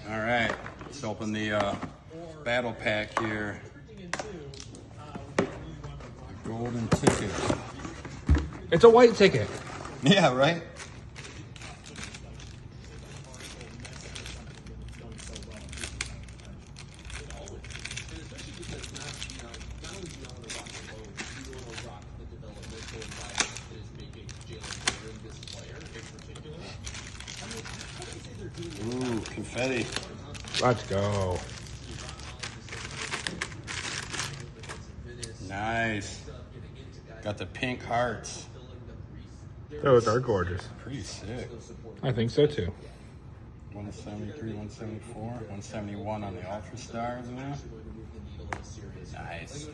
All right, let's open the battle pack here. Golden ticket. It's a white ticket. Yeah, right? Ooh, confetti. Let's go. Nice. Got the pink hearts. Those are gorgeous. Pretty sick. I think so too. 173, 174, 171 on the Ultra Stars, man. Nice.